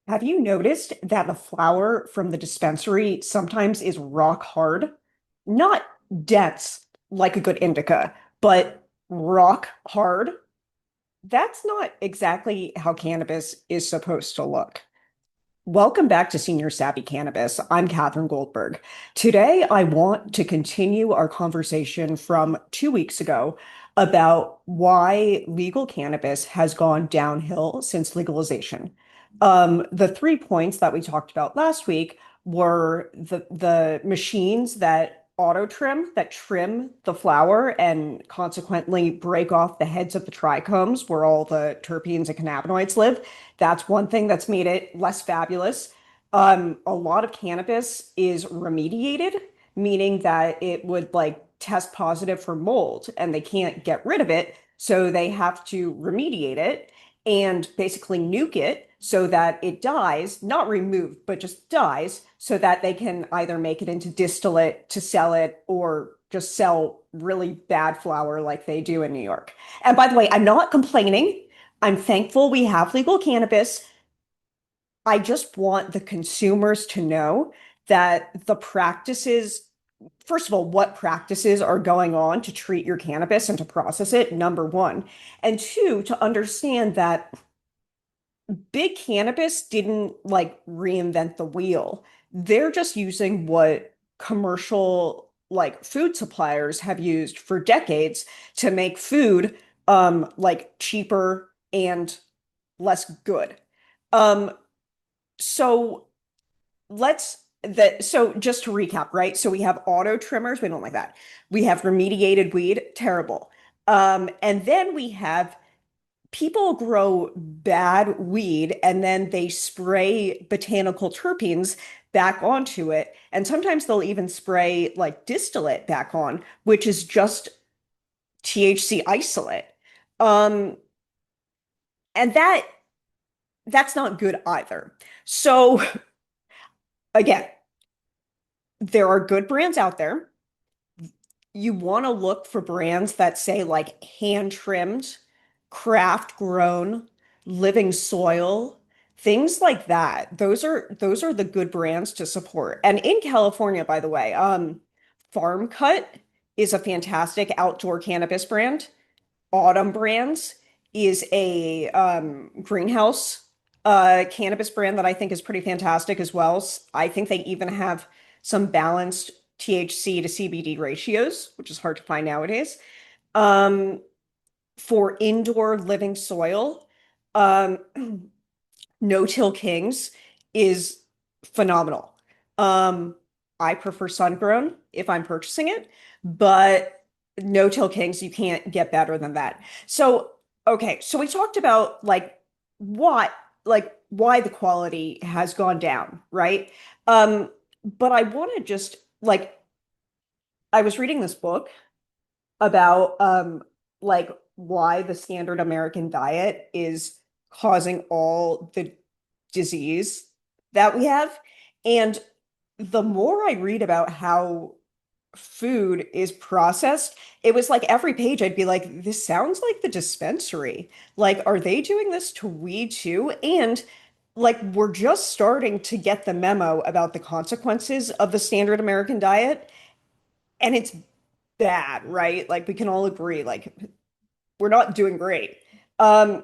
Have you noticed that the flower from the dispensary sometimes is rock hard? Not dense like a good indica, but rock hard? That's not exactly how cannabis is supposed to look. Welcome back to Senior Savvy Cannabis. I'm Katherine Goldberg. Today, I want to continue our conversation from 2 weeks ago about why legal cannabis has gone downhill since legalization. The 3 points that we talked about last week were the machines that auto trim, that trim the flower and consequently break off the heads of the trichomes where all the terpenes and cannabinoids live. That's one thing that's made it less fabulous. A lot of cannabis is remediated, meaning that it would like test positive for mold and they can't get rid of it. So they have to remediate it and basically nuke it so that it dies, not removed, but just dies so that they can either make it into distillate to sell it or just sell really bad flour like they do in New York. And by the way, I'm not complaining. I'm thankful we have legal cannabis. I just want the consumers to know that the practices, first of all, what practices are going on to treat your cannabis and to process it, number one. And two, to understand that big cannabis didn't like reinvent the wheel. They're just using what commercial like food suppliers have used for decades to make food like cheaper and less good. Um so so just to recap, right? So we have auto trimmers, we don't like that. We have remediated weed, terrible. And then we have people grow bad weed and then they spray botanical terpenes back onto it. And sometimes they'll even spray like distillate back on, which is just THC isolate. Um, and that's not good either. So again, there are good brands out there. You want to look for brands that say like hand trimmed, craft grown, living soil, things like that. Those are the good brands to support. And in California, by the way, Farm Cut is a fantastic outdoor cannabis brand. Autumn Brands is a greenhouse cannabis brand that I think is pretty fantastic as well. I think they even have some balanced THC to CBD ratios, which is hard to find nowadays. Um, for indoor living soil, um, No-Till Kings is phenomenal. Um, I prefer sun-grown if I'm purchasing it, but No-Till Kings, you can't get better than that. So, okay, so we talked about what, why the quality has gone down, right? But I want to just I was reading this book about why the standard American diet is causing all the disease that we have. And the more I read about how food is processed, it was like every page I'd be like, this sounds like the dispensary. Like, are they doing this to weed too? And like, we're just starting to get the memo about the consequences of the standard American diet, and it's bad, right? Like, we can all agree, like, we're not doing great. Um,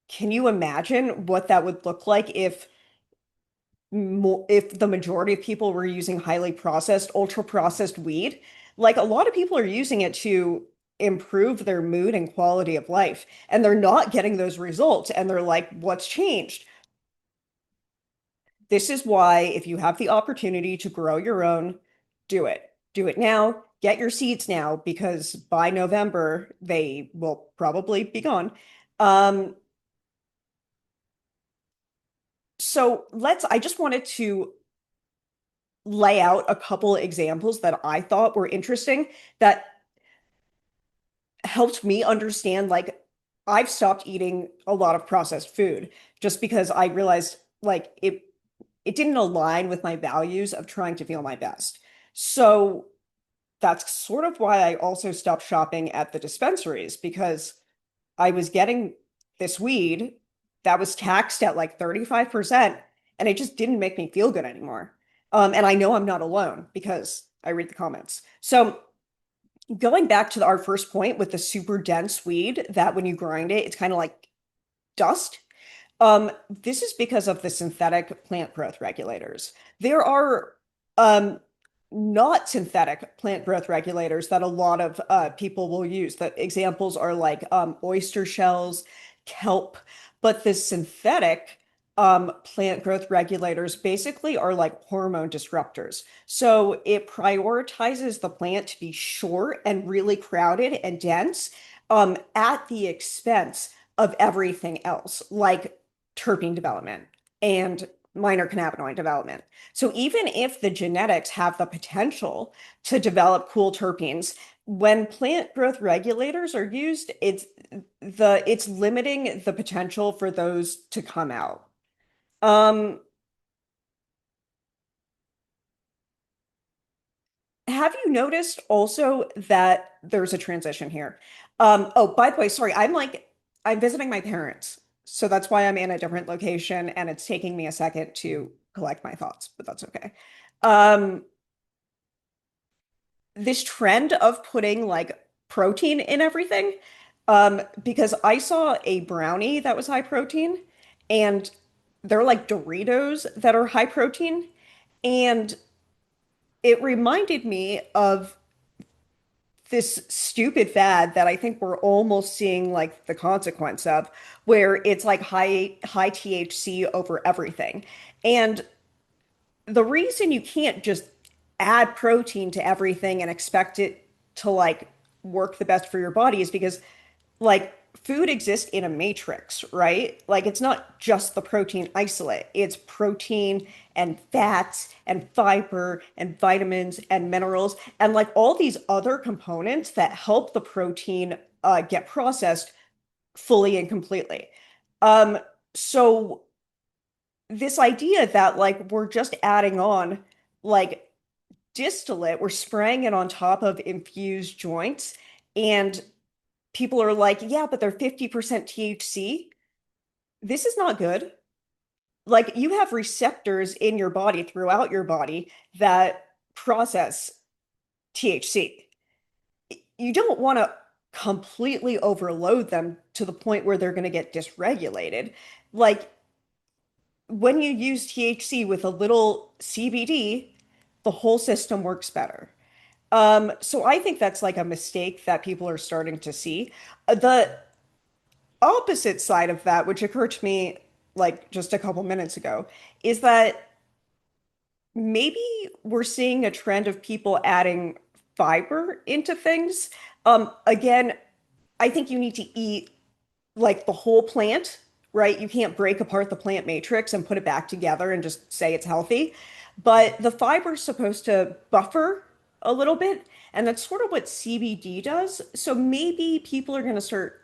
can you imagine what that would look like if the majority of people were using highly processed, ultra processed weed? Like a lot of people are using it to improve their mood and quality of life, and they're not getting those results. And they're like, what's changed? This is why, if you have the opportunity to grow your own, do it. Do it now. Get your seeds now because by November, they will probably be gone. Um, I just wanted to lay out a couple examples that I thought were interesting that helped me understand I've stopped eating a lot of processed food just because I realized it didn't align with my values of trying to feel my best. So that's sort of why I also stopped shopping at the dispensaries because I was getting this weed that was taxed at like 35%. and it just didn't make me feel good anymore. And I know I'm not alone because I read the comments. So going back to our first point with the super dense weed, that when you grind it, it's kind of like dust. This is because of the synthetic plant growth regulators. There are um, not synthetic plant growth regulators that a lot of people will use. The examples are like oyster shells, kelp, but the synthetic plant growth regulators basically are like hormone disruptors. So it prioritizes the plant to be short and really crowded and dense at the expense of everything else, like terpene development and minor cannabinoid development. So even if the genetics have the potential to develop cool terpenes, when plant growth regulators are used, it's limiting the potential for those to come out. Um, have you noticed also that there's a transition here? Oh, by the way, sorry, I'm visiting my parents. So that's why I'm in a different location and it's taking me a second to collect my thoughts, but that's okay. Um, this trend of putting like protein in everything, because I saw a brownie that was high protein and they're like Doritos that are high protein. And it reminded me of this stupid fad that I think we're almost seeing like the consequence of, where it's like high THC over everything. And the reason you can't just add protein to everything and expect it to like work the best for your body is because like food exists in a matrix, right? Like it's not just the protein isolate, it's protein and fats and fiber and vitamins and minerals and like all these other components that help the protein get processed fully and completely. Um, so this idea that like we're just adding on like distillate, we're spraying it on top of infused joints, and people are like, yeah, but they're 50% THC. This is not good. Like you have receptors in your body throughout your body that process THC. You don't want to completely overload them to the point where they're going to get dysregulated. Like when you use THC with a little CBD, the whole system works better. So I think that's like a mistake that people are starting to see. The opposite side of that, which occurred to me like just a couple minutes ago, is that maybe we're seeing a trend of people adding fiber into things. Again, I think you need to eat like the whole plant, right? You can't break apart the plant matrix and put it back together and just say it's healthy. But the fiber's supposed to buffer a little bit, and that's sort of what CBD does. So maybe people are going to start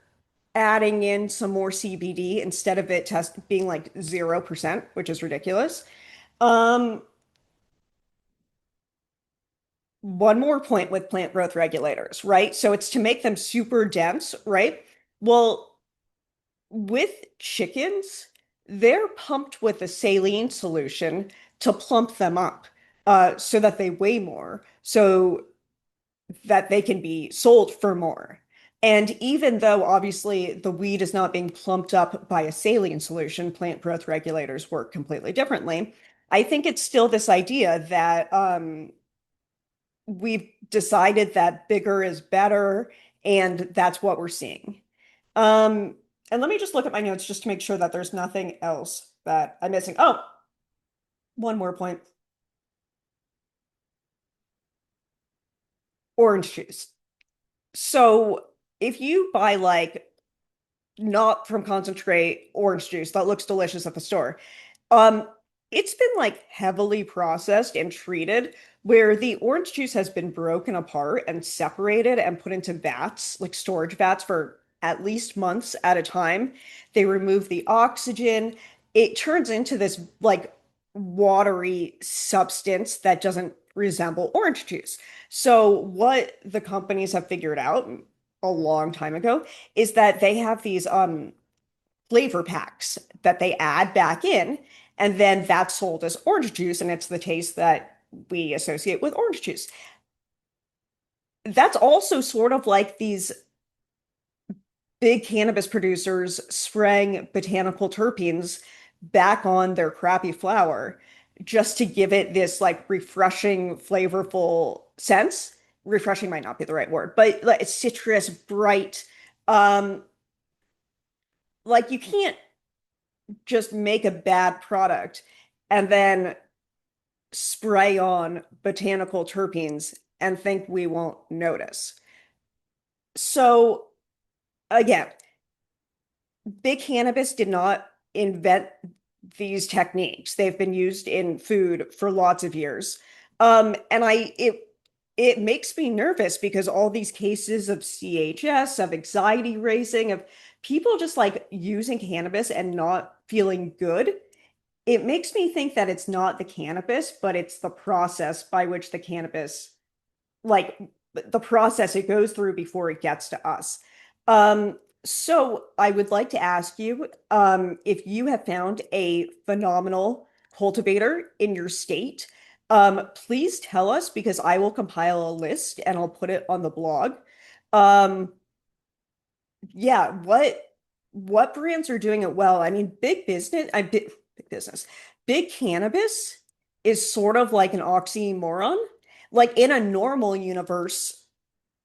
adding in some more CBD instead of it test being like 0%, which is ridiculous. Um, one more point with plant growth regulators, right? So it's to make them super dense, right? Well, with chickens, they're pumped with a saline solution to plump them up so that they weigh more, so that they can be sold for more. And even though obviously the weed is not being plumped up by a saline solution, plant growth regulators work completely differently. I think it's still this idea that we've decided that bigger is better, and that's what we're seeing. Um, and let me just look at my notes just to make sure that there's nothing else that I'm missing. Oh, one more point. Orange juice. So if you buy like not from concentrate orange juice that looks delicious at the store, Um, it's been like heavily processed and treated where the orange juice has been broken apart and separated and put into vats, like storage vats for at least months at a time. They remove the oxygen. It turns into this like watery substance that doesn't resemble orange juice. So what the companies have figured out a long time ago is that they have these flavor packs that they add back in, and then that's sold as orange juice, and it's the taste that we associate with orange juice. That's also sort of like these big cannabis producers spraying botanical terpenes back on their crappy flower just to give it this like refreshing, flavorful sense. Refreshing might not be the right word, but like it's citrus, bright. Um, like you can't just make a bad product and then spray on botanical terpenes and think we won't notice. So again, big cannabis did not invent these techniques. They've been used in food for lots of years. And it makes me nervous because all these cases of CHS, of anxiety raising, of people just like using cannabis and not feeling good, it makes me think that it's not the cannabis, but it's the process by which the cannabis, like the process it goes through before it gets to us. So I would like to ask you, if you have found a phenomenal cultivator in your state, please tell us because I will compile a list and I'll put it on the blog. Um, yeah, what brands are doing it well? I mean, big business, big cannabis is sort of like an oxymoron. Like in a normal universe,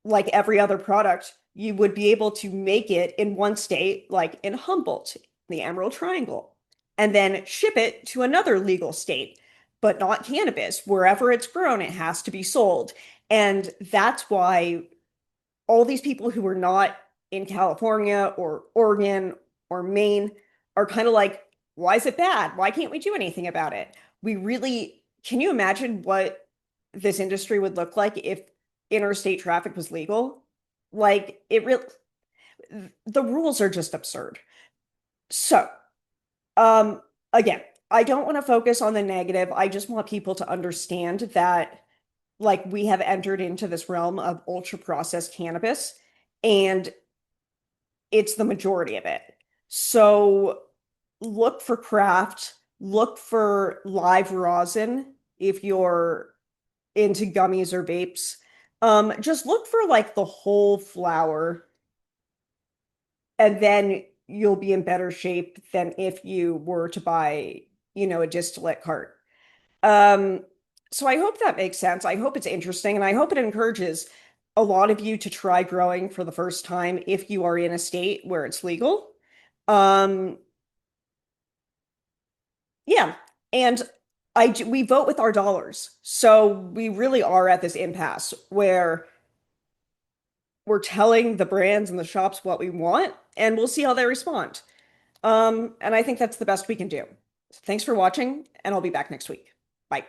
like every other product, you would be able to make it in one state, like in Humboldt, the Emerald Triangle, and then ship it to another legal state, but not cannabis. Wherever it's grown, it has to be sold. And that's why all these people who are not in California or Oregon or Maine are kind of like, why is it bad? Why can't we do anything about it? We really, can you imagine what this industry would look like if interstate traffic was legal? Like it really, the rules are just absurd. So, again, I don't want to focus on the negative. I just want people to understand that like we have entered into this realm of ultra processed cannabis and it's the majority of it. So look for craft, look for live rosin if you're into gummies or vapes. Just look for like the whole flower, and then you'll be in better shape than if you were to buy, a distillate cart. Um, so I hope that makes sense. I hope it's interesting, and I hope it encourages a lot of you to try growing for the first time if you are in a state where it's legal. Um, yeah, and we vote with our dollars. So we really are at this impasse where we're telling the brands and the shops what we want, and we'll see how they respond. And I think that's the best we can do. Thanks for watching, and I'll be back next week. Bye.